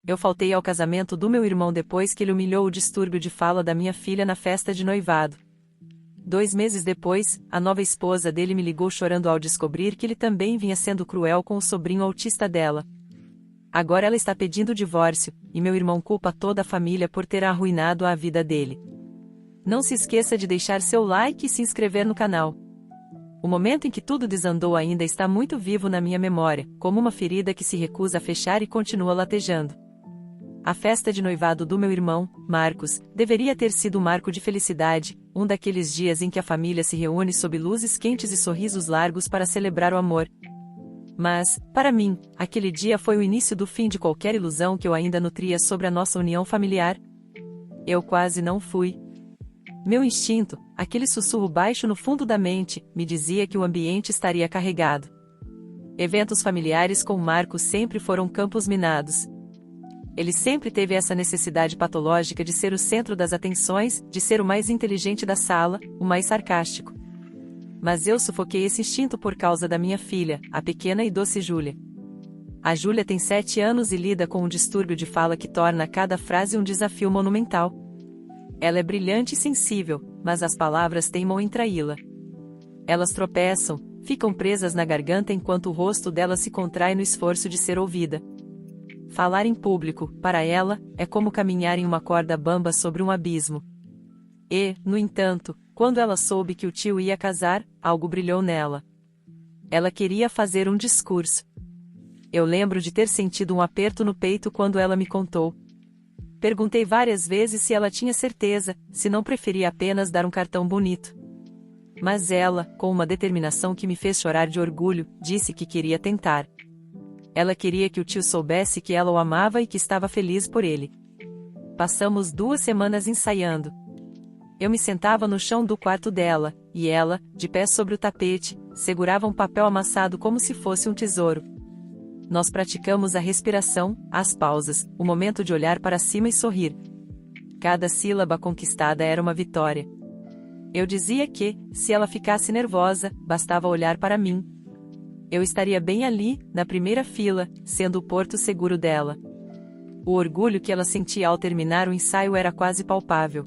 Eu faltei ao casamento do meu irmão depois que ele humilhou o distúrbio de fala da minha filha na festa de noivado. 2 meses depois, a nova esposa dele me ligou chorando ao descobrir que ele também vinha sendo cruel com o sobrinho autista dela. Agora ela está pedindo o divórcio, e meu irmão culpa toda a família por ter arruinado a vida dele. Não se esqueça de deixar seu like e se inscrever no canal. O momento em que tudo desandou ainda está muito vivo na minha memória, como uma ferida que se recusa a fechar e continua latejando. A festa de noivado do meu irmão, Marcos, deveria ter sido um marco de felicidade, um daqueles dias em que a família se reúne sob luzes quentes e sorrisos largos para celebrar o amor. Mas, para mim, aquele dia foi o início do fim de qualquer ilusão que eu ainda nutria sobre a nossa união familiar. Eu quase não fui. Meu instinto, aquele sussurro baixo no fundo da mente, me dizia que o ambiente estaria carregado. Eventos familiares com Marcos sempre foram campos minados. Ele sempre teve essa necessidade patológica de ser o centro das atenções, de ser o mais inteligente da sala, o mais sarcástico. Mas eu sufoquei esse instinto por causa da minha filha, a pequena e doce Júlia. A Júlia tem 7 anos e lida com um distúrbio de fala que torna cada frase um desafio monumental. Ela é brilhante e sensível, mas as palavras teimam em traí-la. Elas tropeçam, ficam presas na garganta enquanto o rosto dela se contrai no esforço de ser ouvida. Falar em público, para ela, é como caminhar em uma corda bamba sobre um abismo. E, no entanto, quando ela soube que o tio ia casar, algo brilhou nela. Ela queria fazer um discurso. Eu lembro de ter sentido um aperto no peito quando ela me contou. Perguntei várias vezes se ela tinha certeza, se não preferia apenas dar um cartão bonito. Mas ela, com uma determinação que me fez chorar de orgulho, disse que queria tentar. Ela queria que o tio soubesse que ela o amava e que estava feliz por ele. Passamos 2 semanas ensaiando. Eu me sentava no chão do quarto dela, e ela, de pé sobre o tapete, segurava um papel amassado como se fosse um tesouro. Nós praticamos a respiração, as pausas, o momento de olhar para cima e sorrir. Cada sílaba conquistada era uma vitória. Eu dizia que, se ela ficasse nervosa, bastava olhar para mim. Eu estaria bem ali, na primeira fila, sendo o porto seguro dela. O orgulho que ela sentia ao terminar o ensaio era quase palpável.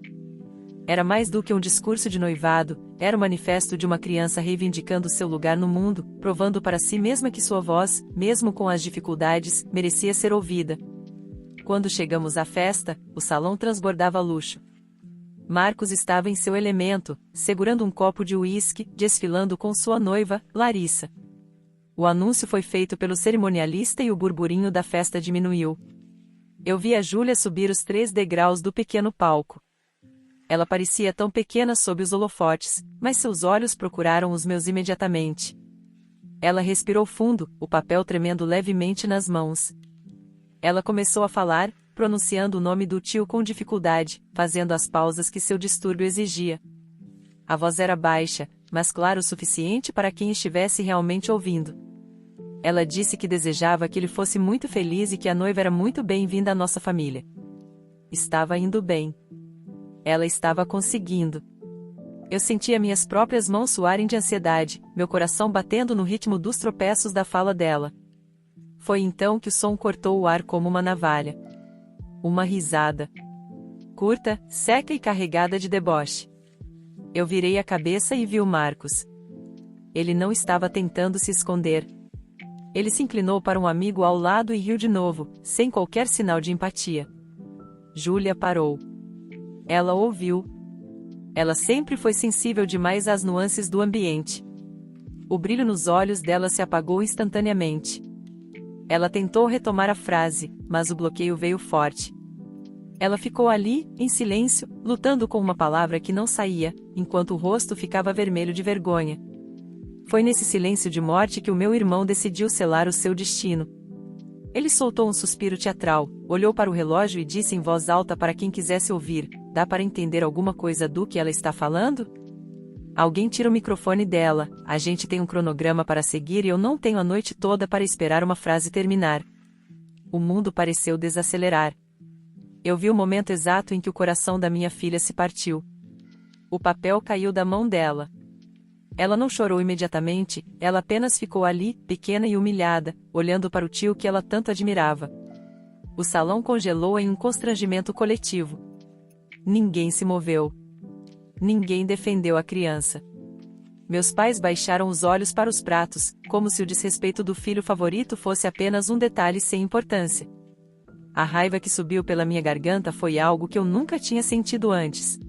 Era mais do que um discurso de noivado, era o manifesto de uma criança reivindicando seu lugar no mundo, provando para si mesma que sua voz, mesmo com as dificuldades, merecia ser ouvida. Quando chegamos à festa, o salão transbordava luxo. Marcos estava em seu elemento, segurando um copo de uísque, desfilando com sua noiva, Larissa. O anúncio foi feito pelo cerimonialista e o burburinho da festa diminuiu. Eu vi a Júlia subir os 3 degraus do pequeno palco. Ela parecia tão pequena sob os holofotes, mas seus olhos procuraram os meus imediatamente. Ela respirou fundo, o papel tremendo levemente nas mãos. Ela começou a falar, pronunciando o nome do tio com dificuldade, fazendo as pausas que seu distúrbio exigia. A voz era baixa, mas clara o suficiente para quem estivesse realmente ouvindo. Ela disse que desejava que ele fosse muito feliz e que a noiva era muito bem-vinda à nossa família. Estava indo bem. Ela estava conseguindo. Eu sentia minhas próprias mãos suarem de ansiedade, meu coração batendo no ritmo dos tropeços da fala dela. Foi então que o som cortou o ar como uma navalha. Uma risada. Curta, seca e carregada de deboche. Eu virei a cabeça e vi o Marcos. Ele não estava tentando se esconder. Ele se inclinou para um amigo ao lado e riu de novo, sem qualquer sinal de empatia. Júlia parou. Ela ouviu. Ela sempre foi sensível demais às nuances do ambiente. O brilho nos olhos dela se apagou instantaneamente. Ela tentou retomar a frase, mas o bloqueio veio forte. Ela ficou ali, em silêncio, lutando com uma palavra que não saía, enquanto o rosto ficava vermelho de vergonha. Foi nesse silêncio de morte que o meu irmão decidiu selar o seu destino. Ele soltou um suspiro teatral, olhou para o relógio e disse em voz alta para quem quisesse ouvir: "Dá para entender alguma coisa do que ela está falando?" Alguém tira o microfone dela, a gente tem um cronograma para seguir e eu não tenho a noite toda para esperar uma frase terminar. O mundo pareceu desacelerar. Eu vi o momento exato em que o coração da minha filha se partiu. O papel caiu da mão dela. Ela não chorou imediatamente, ela apenas ficou ali, pequena e humilhada, olhando para o tio que ela tanto admirava. O salão congelou em um constrangimento coletivo. Ninguém se moveu. Ninguém defendeu a criança. Meus pais baixaram os olhos para os pratos, como se o desrespeito do filho favorito fosse apenas um detalhe sem importância. A raiva que subiu pela minha garganta foi algo que eu nunca tinha sentido antes.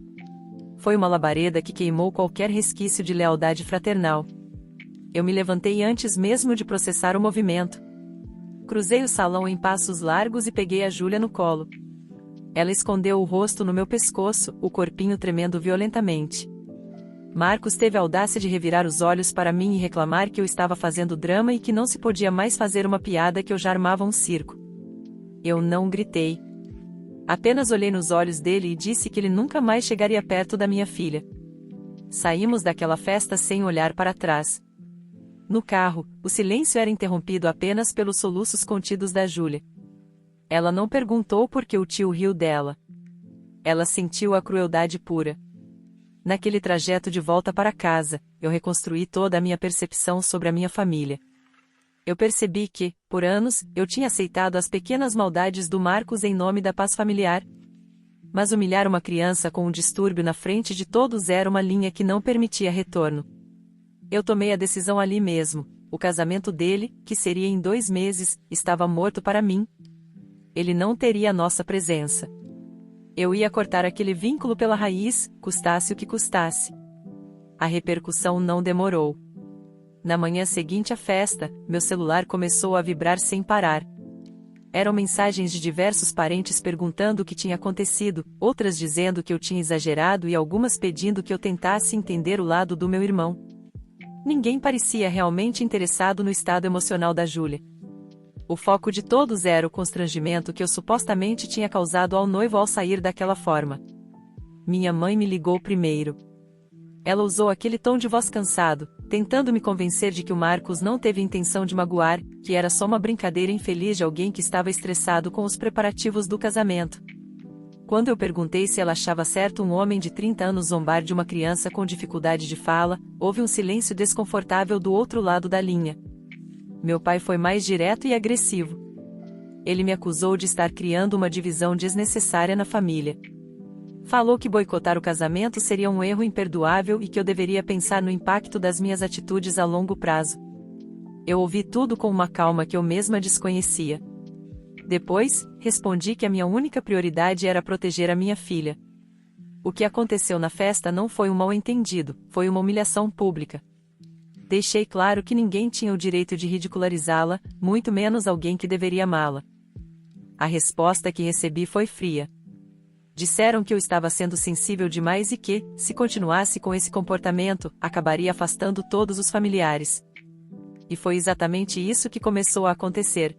Foi uma labareda que queimou qualquer resquício de lealdade fraternal. Eu me levantei antes mesmo de processar o movimento. Cruzei o salão em passos largos e peguei a Júlia no colo. Ela escondeu o rosto no meu pescoço, o corpinho tremendo violentamente. Marcos teve a audácia de revirar os olhos para mim e reclamar que eu estava fazendo drama e que não se podia mais fazer uma piada que eu já armava um circo. Eu não gritei. Apenas olhei nos olhos dele e disse que ele nunca mais chegaria perto da minha filha. Saímos daquela festa sem olhar para trás. No carro, o silêncio era interrompido apenas pelos soluços contidos da Júlia. Ela não perguntou por que o tio riu dela. Ela sentiu a crueldade pura. Naquele trajeto de volta para casa, eu reconstruí toda a minha percepção sobre a minha família. Eu percebi que, por anos, eu tinha aceitado as pequenas maldades do Marcos em nome da paz familiar. Mas humilhar uma criança com um distúrbio na frente de todos era uma linha que não permitia retorno. Eu tomei a decisão ali mesmo. O casamento dele, que seria em 2 meses, estava morto para mim. Ele não teria a nossa presença. Eu ia cortar aquele vínculo pela raiz, custasse o que custasse. A repercussão não demorou. Na manhã seguinte à festa, meu celular começou a vibrar sem parar. Eram mensagens de diversos parentes perguntando o que tinha acontecido, outras dizendo que eu tinha exagerado e algumas pedindo que eu tentasse entender o lado do meu irmão. Ninguém parecia realmente interessado no estado emocional da Júlia. O foco de todos era o constrangimento que eu supostamente tinha causado ao noivo ao sair daquela forma. Minha mãe me ligou primeiro. Ela usou aquele tom de voz cansado, tentando me convencer de que o Marcos não teve intenção de magoar, que era só uma brincadeira infeliz de alguém que estava estressado com os preparativos do casamento. Quando eu perguntei se ela achava certo um homem de 30 anos zombar de uma criança com dificuldade de fala, houve um silêncio desconfortável do outro lado da linha. Meu pai foi mais direto e agressivo. Ele me acusou de estar criando uma divisão desnecessária na família. Falou que boicotar o casamento seria um erro imperdoável e que eu deveria pensar no impacto das minhas atitudes a longo prazo. Eu ouvi tudo com uma calma que eu mesma desconhecia. Depois, respondi que a minha única prioridade era proteger a minha filha. O que aconteceu na festa não foi um mal-entendido, foi uma humilhação pública. Deixei claro que ninguém tinha o direito de ridicularizá-la, muito menos alguém que deveria amá-la. A resposta que recebi foi fria. Disseram que eu estava sendo sensível demais e que, se continuasse com esse comportamento, acabaria afastando todos os familiares. E foi exatamente isso que começou a acontecer.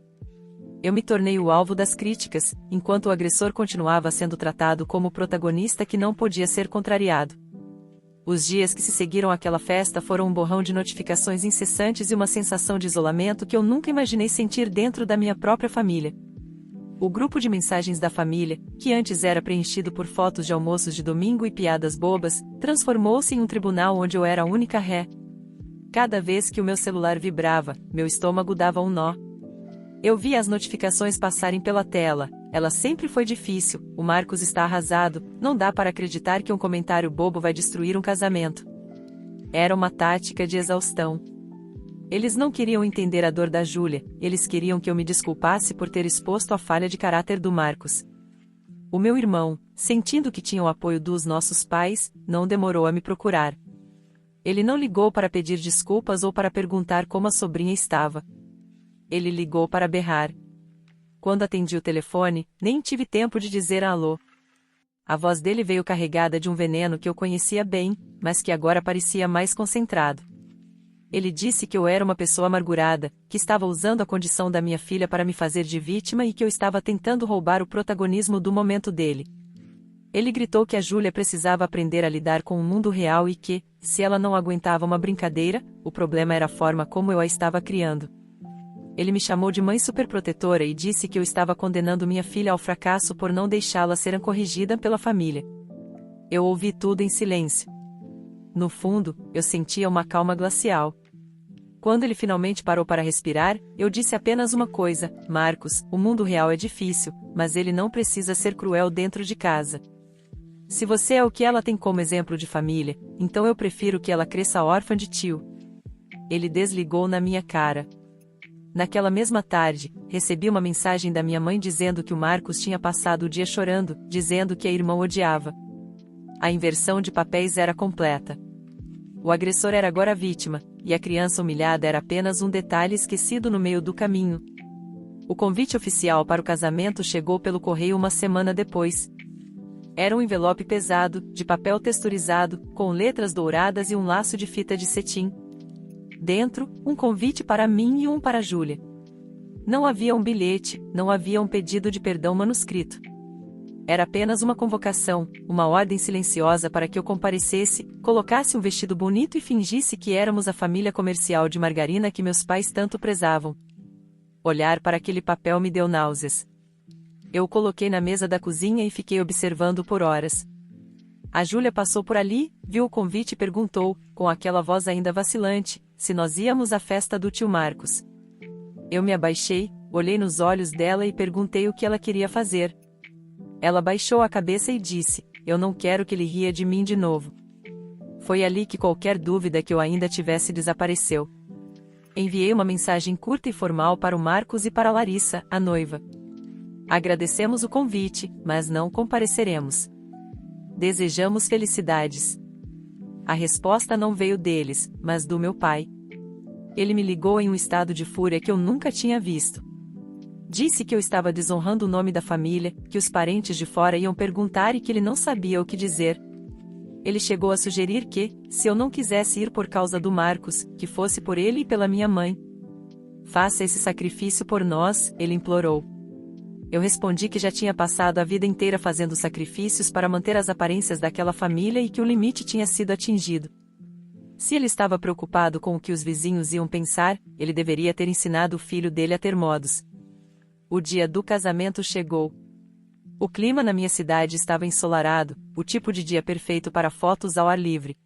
Eu me tornei o alvo das críticas, enquanto o agressor continuava sendo tratado como o protagonista que não podia ser contrariado. Os dias que se seguiram àquela festa foram um borrão de notificações incessantes e uma sensação de isolamento que eu nunca imaginei sentir dentro da minha própria família. O grupo de mensagens da família, que antes era preenchido por fotos de almoços de domingo e piadas bobas, transformou-se em um tribunal onde eu era a única ré. Cada vez que o meu celular vibrava, meu estômago dava um nó. Eu via as notificações passarem pela tela. Ela sempre foi difícil, o Marcos está arrasado, não dá para acreditar que um comentário bobo vai destruir um casamento. Era uma tática de exaustão. Eles não queriam entender a dor da Júlia, eles queriam que eu me desculpasse por ter exposto a falha de caráter do Marcos. O meu irmão, sentindo que tinha o apoio dos nossos pais, não demorou a me procurar. Ele não ligou para pedir desculpas ou para perguntar como a sobrinha estava. Ele ligou para berrar. Quando atendi o telefone, nem tive tempo de dizer alô. A voz dele veio carregada de um veneno que eu conhecia bem, mas que agora parecia mais concentrado. Ele disse que eu era uma pessoa amargurada, que estava usando a condição da minha filha para me fazer de vítima e que eu estava tentando roubar o protagonismo do momento dele. Ele gritou que a Júlia precisava aprender a lidar com o mundo real e que, se ela não aguentava uma brincadeira, o problema era a forma como eu a estava criando. Ele me chamou de mãe superprotetora e disse que eu estava condenando minha filha ao fracasso por não deixá-la ser corrigida pela família. Eu ouvi tudo em silêncio. No fundo, eu sentia uma calma glacial. Quando ele finalmente parou para respirar, eu disse apenas uma coisa: Marcos, o mundo real é difícil, mas ele não precisa ser cruel dentro de casa. Se você é o que ela tem como exemplo de família, então eu prefiro que ela cresça órfã de tio. Ele desligou na minha cara. Naquela mesma tarde, recebi uma mensagem da minha mãe dizendo que o Marcos tinha passado o dia chorando, dizendo que a irmã o odiava. A inversão de papéis era completa. O agressor era agora a vítima, e a criança humilhada era apenas um detalhe esquecido no meio do caminho. O convite oficial para o casamento chegou pelo correio uma semana depois. Era um envelope pesado, de papel texturizado, com letras douradas e um laço de fita de cetim. Dentro, um convite para mim e um para Júlia. Não havia um bilhete, não havia um pedido de perdão manuscrito. Era apenas uma convocação, uma ordem silenciosa para que eu comparecesse, colocasse um vestido bonito e fingisse que éramos a família comercial de margarina que meus pais tanto prezavam. Olhar para aquele papel me deu náuseas. Eu o coloquei na mesa da cozinha e fiquei observando por horas. A Júlia passou por ali, viu o convite e perguntou, com aquela voz ainda vacilante, se nós íamos à festa do tio Marcos. Eu me abaixei, olhei nos olhos dela e perguntei o que ela queria fazer. Ela baixou a cabeça e disse: eu não quero que ele ria de mim de novo. Foi ali que qualquer dúvida que eu ainda tivesse desapareceu. Enviei uma mensagem curta e formal para o Marcos e para Larissa, a noiva. Agradecemos o convite, mas não compareceremos. Desejamos felicidades. A resposta não veio deles, mas do meu pai. Ele me ligou em um estado de fúria que eu nunca tinha visto. Disse que eu estava desonrando o nome da família, que os parentes de fora iam perguntar e que ele não sabia o que dizer. Ele chegou a sugerir que, se eu não quisesse ir por causa do Marcos, que fosse por ele e pela minha mãe. Faça esse sacrifício por nós, ele implorou. Eu respondi que já tinha passado a vida inteira fazendo sacrifícios para manter as aparências daquela família e que o limite tinha sido atingido. Se ele estava preocupado com o que os vizinhos iam pensar, ele deveria ter ensinado o filho dele a ter modos. O dia do casamento chegou. O clima na minha cidade estava ensolarado, o tipo de dia perfeito para fotos ao ar livre.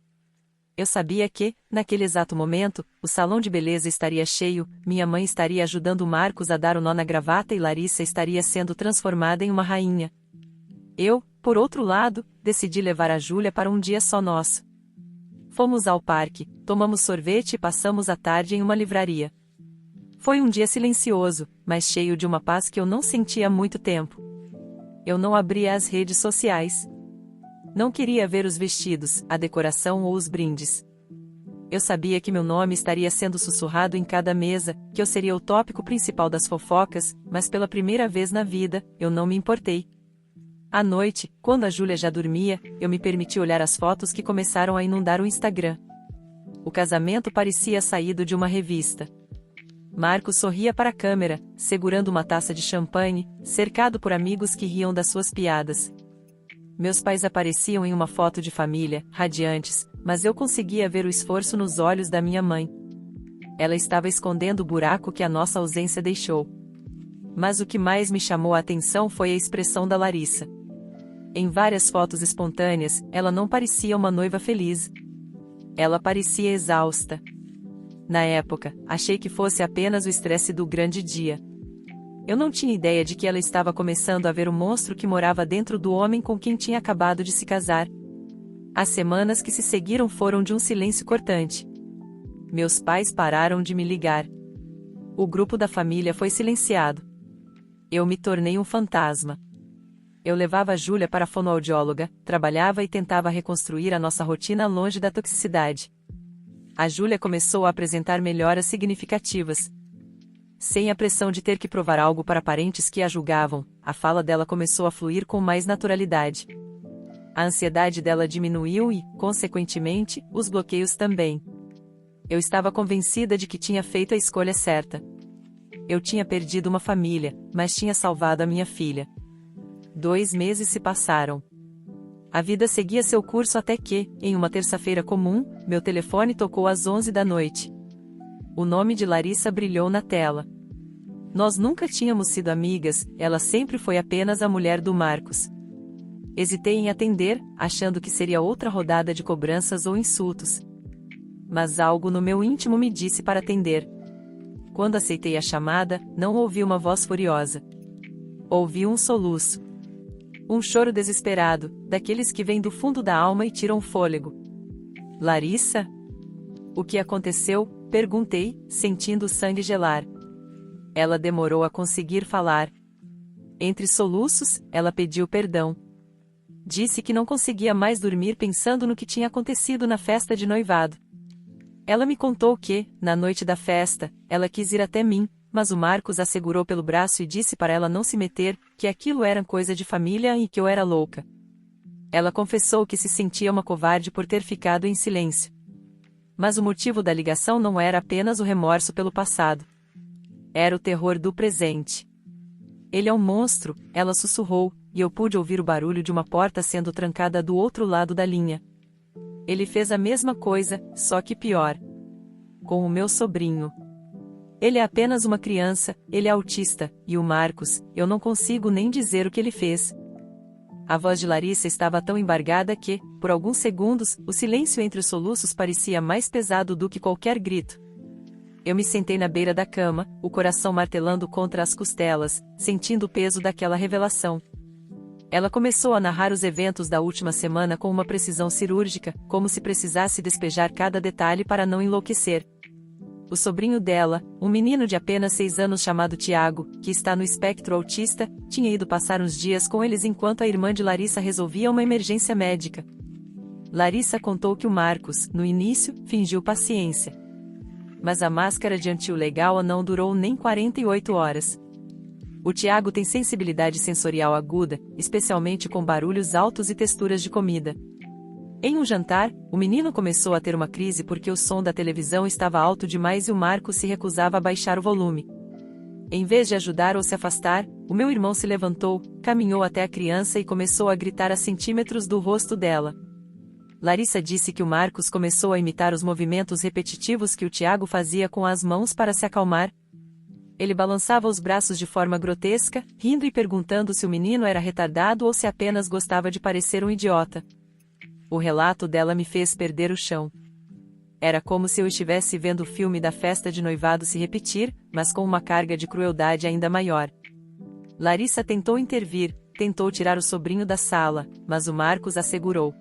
Eu sabia que, naquele exato momento, o salão de beleza estaria cheio, minha mãe estaria ajudando Marcos a dar o nó na gravata e Larissa estaria sendo transformada em uma rainha. Eu, por outro lado, decidi levar a Júlia para um dia só nosso. Fomos ao parque, tomamos sorvete e passamos a tarde em uma livraria. Foi um dia silencioso, mas cheio de uma paz que eu não sentia há muito tempo. Eu não abria as redes sociais. Não queria ver os vestidos, a decoração ou os brindes. Eu sabia que meu nome estaria sendo sussurrado em cada mesa, que eu seria o tópico principal das fofocas, mas pela primeira vez na vida, eu não me importei. À noite, quando a Júlia já dormia, eu me permiti olhar as fotos que começaram a inundar o Instagram. O casamento parecia saído de uma revista. Marcos sorria para a câmera, segurando uma taça de champanhe, cercado por amigos que riam das suas piadas. Meus pais apareciam em uma foto de família, radiantes, mas eu conseguia ver o esforço nos olhos da minha mãe. Ela estava escondendo o buraco que a nossa ausência deixou. Mas o que mais me chamou a atenção foi a expressão da Larissa. Em várias fotos espontâneas, ela não parecia uma noiva feliz. Ela parecia exausta. Na época, achei que fosse apenas o estresse do grande dia. Eu não tinha ideia de que ela estava começando a ver o monstro que morava dentro do homem com quem tinha acabado de se casar. As semanas que se seguiram foram de um silêncio cortante. Meus pais pararam de me ligar. O grupo da família foi silenciado. Eu me tornei um fantasma. Eu levava a Júlia para a fonoaudióloga, trabalhava e tentava reconstruir a nossa rotina longe da toxicidade. A Júlia começou a apresentar melhoras significativas. Sem a pressão de ter que provar algo para parentes que a julgavam, a fala dela começou a fluir com mais naturalidade. A ansiedade dela diminuiu e, consequentemente, os bloqueios também. Eu estava convencida de que tinha feito a escolha certa. Eu tinha perdido uma família, mas tinha salvado a minha filha. 2 meses se passaram. A vida seguia seu curso até que, em uma terça-feira comum, meu telefone tocou às 11 da noite. O nome de Larissa brilhou na tela. Nós nunca tínhamos sido amigas, ela sempre foi apenas a mulher do Marcos. Hesitei em atender, achando que seria outra rodada de cobranças ou insultos. Mas algo no meu íntimo me disse para atender. Quando aceitei a chamada, não ouvi uma voz furiosa. Ouvi um soluço. Um choro desesperado, daqueles que vêm do fundo da alma e tiram fôlego. Larissa? O que aconteceu? Perguntei, sentindo o sangue gelar. Ela demorou a conseguir falar. Entre soluços, ela pediu perdão. Disse que não conseguia mais dormir pensando no que tinha acontecido na festa de noivado. Ela me contou que, na noite da festa, ela quis ir até mim, mas o Marcos a segurou pelo braço e disse para ela não se meter, que aquilo era coisa de família e que eu era louca. Ela confessou que se sentia uma covarde por ter ficado em silêncio. Mas o motivo da ligação não era apenas o remorso pelo passado. Era o terror do presente. Ele é um monstro, ela sussurrou, e eu pude ouvir o barulho de uma porta sendo trancada do outro lado da linha. Ele fez a mesma coisa, só que pior. Com o meu sobrinho. Ele é apenas uma criança, ele é autista, e o Marcos, eu não consigo nem dizer o que ele fez. A voz de Larissa estava tão embargada que, por alguns segundos, o silêncio entre os soluços parecia mais pesado do que qualquer grito. Eu me sentei na beira da cama, o coração martelando contra as costelas, sentindo o peso daquela revelação. Ela começou a narrar os eventos da última semana com uma precisão cirúrgica, como se precisasse despejar cada detalhe para não enlouquecer. O sobrinho dela, um menino de apenas 6 anos chamado Tiago, que está no espectro autista, tinha ido passar uns dias com eles enquanto a irmã de Larissa resolvia uma emergência médica. Larissa contou que o Marcos, no início, fingiu paciência. Mas a máscara de antio legal não durou nem 48 horas. O Tiago tem sensibilidade sensorial aguda, especialmente com barulhos altos e texturas de comida. Em um jantar, o menino começou a ter uma crise porque o som da televisão estava alto demais e o Marcos se recusava a baixar o volume. Em vez de ajudar ou se afastar, o meu irmão se levantou, caminhou até a criança e começou a gritar a centímetros do rosto dela. Larissa disse que o Marcos começou a imitar os movimentos repetitivos que o Tiago fazia com as mãos para se acalmar. Ele balançava os braços de forma grotesca, rindo e perguntando se o menino era retardado ou se apenas gostava de parecer um idiota. O relato dela me fez perder o chão. Era como se eu estivesse vendo o filme da festa de noivado se repetir, mas com uma carga de crueldade ainda maior. Larissa tentou intervir, tentou tirar o sobrinho da sala, mas o Marcos a segurou.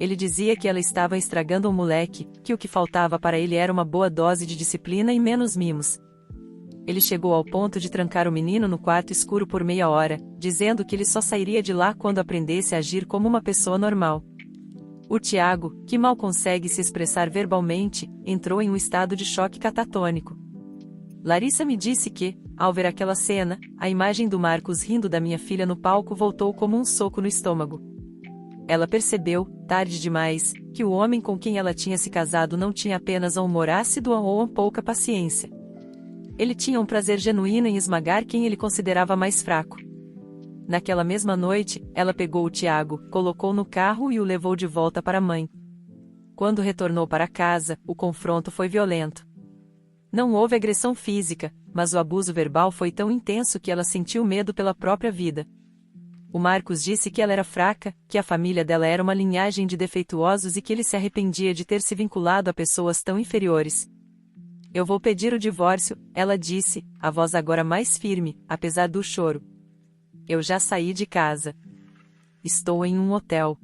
Ele dizia que ela estava estragando um moleque, que o que faltava para ele era uma boa dose de disciplina e menos mimos. Ele chegou ao ponto de trancar o menino no quarto escuro por meia hora, dizendo que ele só sairia de lá quando aprendesse a agir como uma pessoa normal. O Tiago, que mal consegue se expressar verbalmente, entrou em um estado de choque catatônico. Larissa me disse que, ao ver aquela cena, a imagem do Marcos rindo da minha filha no palco voltou como um soco no estômago. Ela percebeu, tarde demais, que o homem com quem ela tinha se casado não tinha apenas um humor ácido ou uma pouca paciência. Ele tinha um prazer genuíno em esmagar quem ele considerava mais fraco. Naquela mesma noite, ela pegou o Tiago, colocou no carro e o levou de volta para a mãe. Quando retornou para casa, o confronto foi violento. Não houve agressão física, mas o abuso verbal foi tão intenso que ela sentiu medo pela própria vida. O Marcos disse que ela era fraca, que a família dela era uma linhagem de defeituosos e que ele se arrependia de ter se vinculado a pessoas tão inferiores. Eu vou pedir o divórcio, ela disse, a voz agora mais firme, apesar do choro. Eu já saí de casa. Estou em um hotel.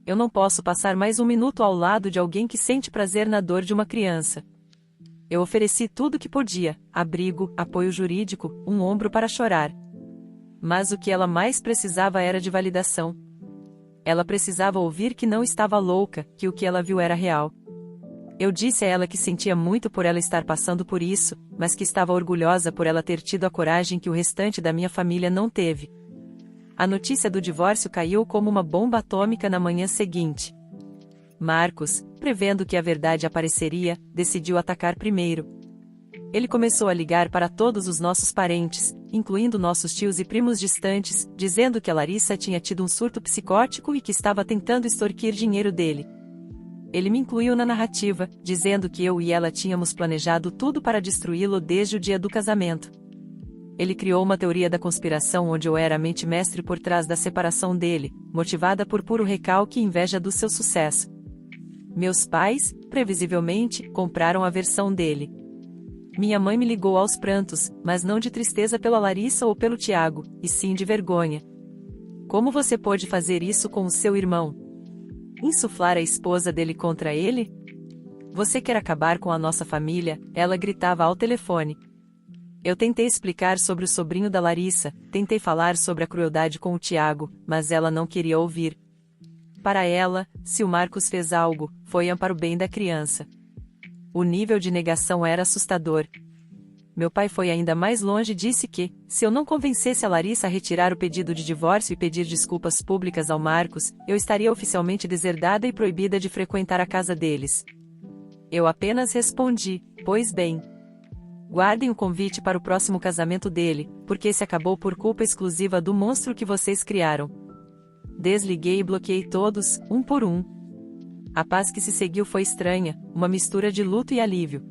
Eu não posso passar mais um minuto ao lado de alguém que sente prazer na dor de uma criança. Eu ofereci tudo o que podia, abrigo, apoio jurídico, um ombro para chorar. Mas o que ela mais precisava era de validação. Ela precisava ouvir que não estava louca, que o que ela viu era real. Eu disse a ela que sentia muito por ela estar passando por isso, mas que estava orgulhosa por ela ter tido a coragem que o restante da minha família não teve. A notícia do divórcio caiu como uma bomba atômica na manhã seguinte. Marcos, prevendo que a verdade apareceria, decidiu atacar primeiro. Ele começou a ligar para todos os nossos parentes, incluindo nossos tios e primos distantes, dizendo que a Larissa tinha tido um surto psicótico e que estava tentando extorquir dinheiro dele. Ele me incluiu na narrativa, dizendo que eu e ela tínhamos planejado tudo para destruí-lo desde o dia do casamento. Ele criou uma teoria da conspiração onde eu era a mente mestre por trás da separação dele, motivada por puro recalque e inveja do seu sucesso. Meus pais, previsivelmente, compraram a versão dele. Minha mãe me ligou aos prantos, mas não de tristeza pela Larissa ou pelo Tiago, e sim de vergonha. Como você pôde fazer isso com o seu irmão? Insuflar a esposa dele contra ele? Você quer acabar com a nossa família? Ela gritava ao telefone. Eu tentei explicar sobre o sobrinho da Larissa, tentei falar sobre a crueldade com o Tiago, mas ela não queria ouvir. Para ela, se o Marcos fez algo, foi para o bem da criança. O nível de negação era assustador. Meu pai foi ainda mais longe e disse que, se eu não convencesse a Larissa a retirar o pedido de divórcio e pedir desculpas públicas ao Marcos, eu estaria oficialmente deserdada e proibida de frequentar a casa deles. Eu apenas respondi, pois bem. Guardem o convite para o próximo casamento dele, porque esse acabou por culpa exclusiva do monstro que vocês criaram. Desliguei e bloqueei todos, um por um. A paz que se seguiu foi estranha, uma mistura de luto e alívio.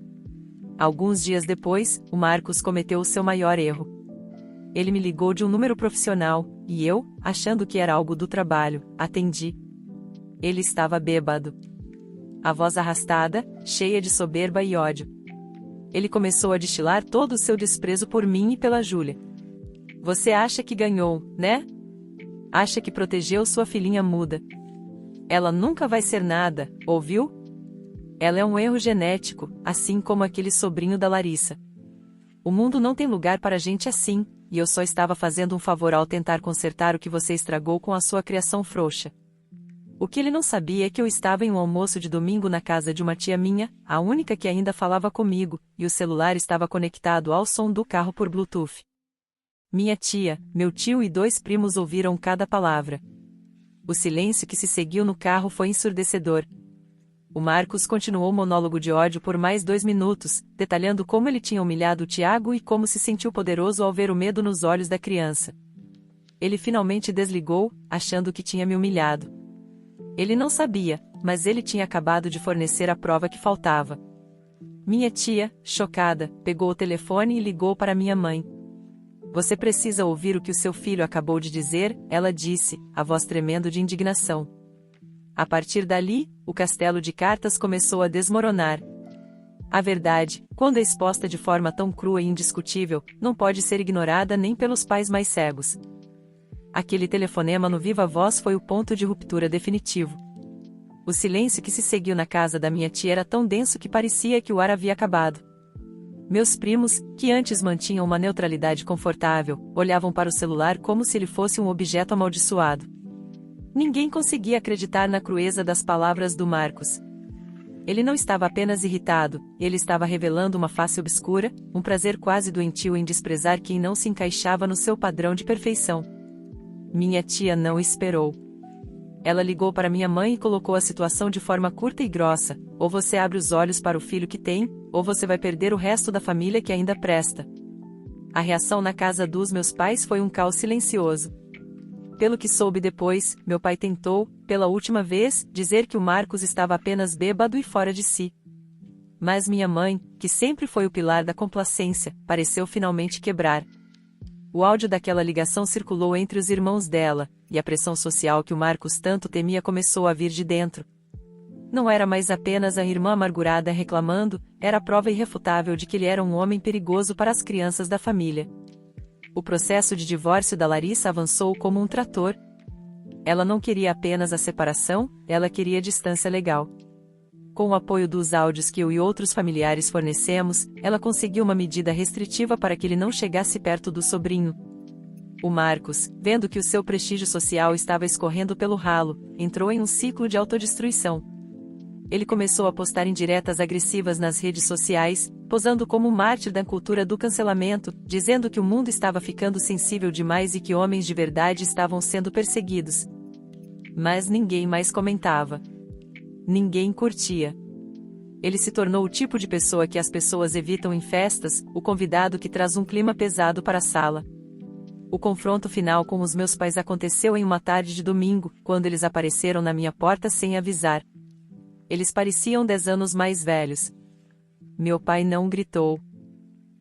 Alguns dias depois, o Marcos cometeu o seu maior erro. Ele me ligou de um número profissional, e eu, achando que era algo do trabalho, atendi. Ele estava bêbado. A voz arrastada, cheia de soberba e ódio. Ele começou a destilar todo o seu desprezo por mim e pela Júlia. Você acha que ganhou, né? Acha que protegeu sua filhinha muda. Ela nunca vai ser nada, ouviu? Ela é um erro genético, assim como aquele sobrinho da Larissa. O mundo não tem lugar para gente assim, e eu só estava fazendo um favor ao tentar consertar o que você estragou com a sua criação frouxa. O que ele não sabia é que eu estava em um almoço de domingo na casa de uma tia minha, a única que ainda falava comigo, e o celular estava conectado ao som do carro por Bluetooth. Minha tia, meu tio e 2 primos ouviram cada palavra. O silêncio que se seguiu no carro foi ensurdecedor. O Marcos continuou o monólogo de ódio por mais 2 minutos, detalhando como ele tinha humilhado o Tiago e como se sentiu poderoso ao ver o medo nos olhos da criança. Ele finalmente desligou, achando que tinha me humilhado. Ele não sabia, mas ele tinha acabado de fornecer a prova que faltava. Minha tia, chocada, pegou o telefone e ligou para minha mãe. Você precisa ouvir o que o seu filho acabou de dizer, ela disse, a voz tremendo de indignação. A partir dali, o castelo de cartas começou a desmoronar. A verdade, quando é exposta de forma tão crua e indiscutível, não pode ser ignorada nem pelos pais mais cegos. Aquele telefonema no viva voz foi o ponto de ruptura definitivo. O silêncio que se seguiu na casa da minha tia era tão denso que parecia que o ar havia acabado. Meus primos, que antes mantinham uma neutralidade confortável, olhavam para o celular como se ele fosse um objeto amaldiçoado. Ninguém conseguia acreditar na crueza das palavras do Marcos. Ele não estava apenas irritado, ele estava revelando uma face obscura, um prazer quase doentio em desprezar quem não se encaixava no seu padrão de perfeição. Minha tia não esperou. Ela ligou para minha mãe e colocou a situação de forma curta e grossa: ou você abre os olhos para o filho que tem, ou você vai perder o resto da família que ainda presta. A reação na casa dos meus pais foi um caos silencioso. Pelo que soube depois, meu pai tentou, pela última vez, dizer que o Marcos estava apenas bêbado e fora de si. Mas minha mãe, que sempre foi o pilar da complacência, pareceu finalmente quebrar. O áudio daquela ligação circulou entre os irmãos dela, e a pressão social que o Marcos tanto temia começou a vir de dentro. Não era mais apenas a irmã amargurada reclamando, era a prova irrefutável de que ele era um homem perigoso para as crianças da família. O processo de divórcio da Larissa avançou como um trator. Ela não queria apenas a separação, ela queria distância legal. Com o apoio dos áudios que eu e outros familiares fornecemos, ela conseguiu uma medida restritiva para que ele não chegasse perto do sobrinho. O Marcos, vendo que o seu prestígio social estava escorrendo pelo ralo, entrou em um ciclo de autodestruição. Ele começou a postar indiretas agressivas nas redes sociais, posando como um mártir da cultura do cancelamento, dizendo que o mundo estava ficando sensível demais e que homens de verdade estavam sendo perseguidos. Mas ninguém mais comentava. Ninguém curtia. Ele se tornou o tipo de pessoa que as pessoas evitam em festas, o convidado que traz um clima pesado para a sala. O confronto final com os meus pais aconteceu em uma tarde de domingo, quando eles apareceram na minha porta sem avisar. Eles pareciam 10 anos mais velhos. Meu pai não gritou.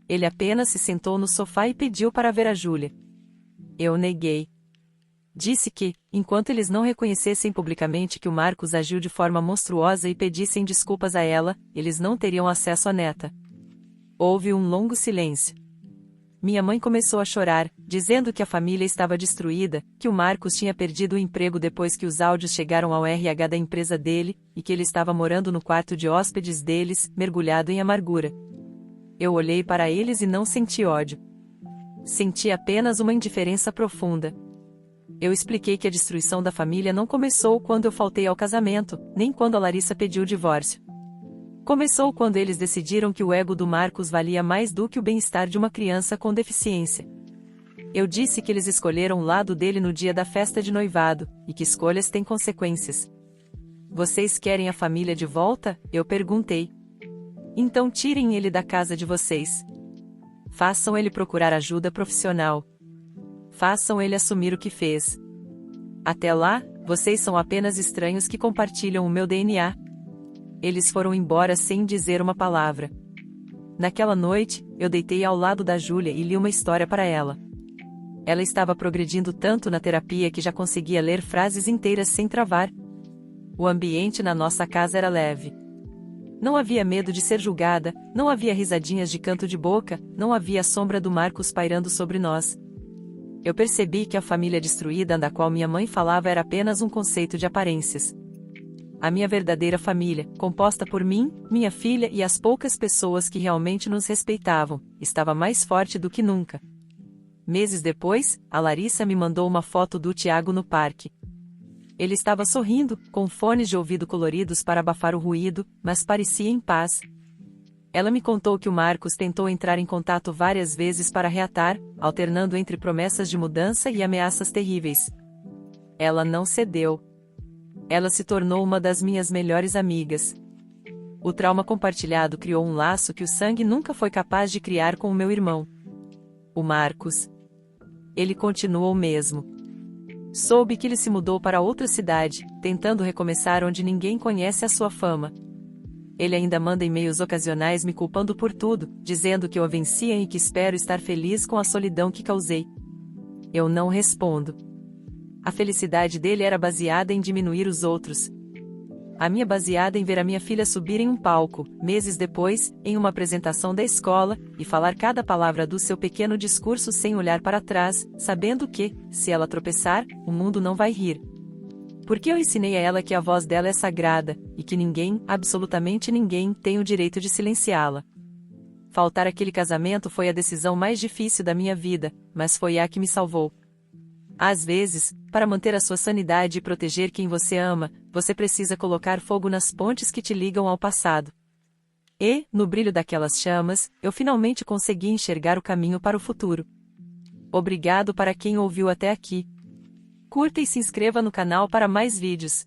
Ele apenas se sentou no sofá e pediu para ver a Júlia. Eu neguei. Disse que, enquanto eles não reconhecessem publicamente que o Marcos agiu de forma monstruosa e pedissem desculpas a ela, eles não teriam acesso à neta. Houve um longo silêncio. Minha mãe começou a chorar, dizendo que a família estava destruída, que o Marcos tinha perdido o emprego depois que os áudios chegaram ao RH da empresa dele, e que ele estava morando no quarto de hóspedes deles, mergulhado em amargura. Eu olhei para eles e não senti ódio. Senti apenas uma indiferença profunda. Eu expliquei que a destruição da família não começou quando eu faltei ao casamento, nem quando a Larissa pediu o divórcio. Começou quando eles decidiram que o ego do Marcos valia mais do que o bem-estar de uma criança com deficiência. Eu disse que eles escolheram o lado dele no dia da festa de noivado, e que escolhas têm consequências. Vocês querem a família de volta? Eu perguntei. Então tirem ele da casa de vocês. Façam ele procurar ajuda profissional. Façam ele assumir o que fez. Até lá, vocês são apenas estranhos que compartilham o meu DNA. Eles foram embora sem dizer uma palavra. Naquela noite, eu deitei ao lado da Júlia e li uma história para ela. Ela estava progredindo tanto na terapia que já conseguia ler frases inteiras sem travar. O ambiente na nossa casa era leve. Não havia medo de ser julgada, não havia risadinhas de canto de boca, não havia a sombra do Marcos pairando sobre nós. Eu percebi que a família destruída da qual minha mãe falava era apenas um conceito de aparências. A minha verdadeira família, composta por mim, minha filha e as poucas pessoas que realmente nos respeitavam, estava mais forte do que nunca. Meses depois, a Larissa me mandou uma foto do Tiago no parque. Ele estava sorrindo, com fones de ouvido coloridos para abafar o ruído, mas parecia em paz. Ela me contou que o Marcos tentou entrar em contato várias vezes para reatar, alternando entre promessas de mudança e ameaças terríveis. Ela não cedeu. Ela se tornou uma das minhas melhores amigas. O trauma compartilhado criou um laço que o sangue nunca foi capaz de criar com o meu irmão. O Marcos. Ele continua o mesmo. Soube que ele se mudou para outra cidade, tentando recomeçar onde ninguém conhece a sua fama. Ele ainda manda e-mails ocasionais me culpando por tudo, dizendo que eu a vencia e que espero estar feliz com a solidão que causei. Eu não respondo. A felicidade dele era baseada em diminuir os outros. A minha baseada em ver a minha filha subir em um palco, meses depois, em uma apresentação da escola, e falar cada palavra do seu pequeno discurso sem olhar para trás, sabendo que, se ela tropeçar, o mundo não vai rir. Porque eu ensinei a ela que a voz dela é sagrada, e que ninguém, absolutamente ninguém, tem o direito de silenciá-la. Faltar aquele casamento foi a decisão mais difícil da minha vida, mas foi a que me salvou. Às vezes, para manter a sua sanidade e proteger quem você ama, você precisa colocar fogo nas pontes que te ligam ao passado. E, no brilho daquelas chamas, eu finalmente consegui enxergar o caminho para o futuro. Obrigado para quem ouviu até aqui. Curta e se inscreva no canal para mais vídeos.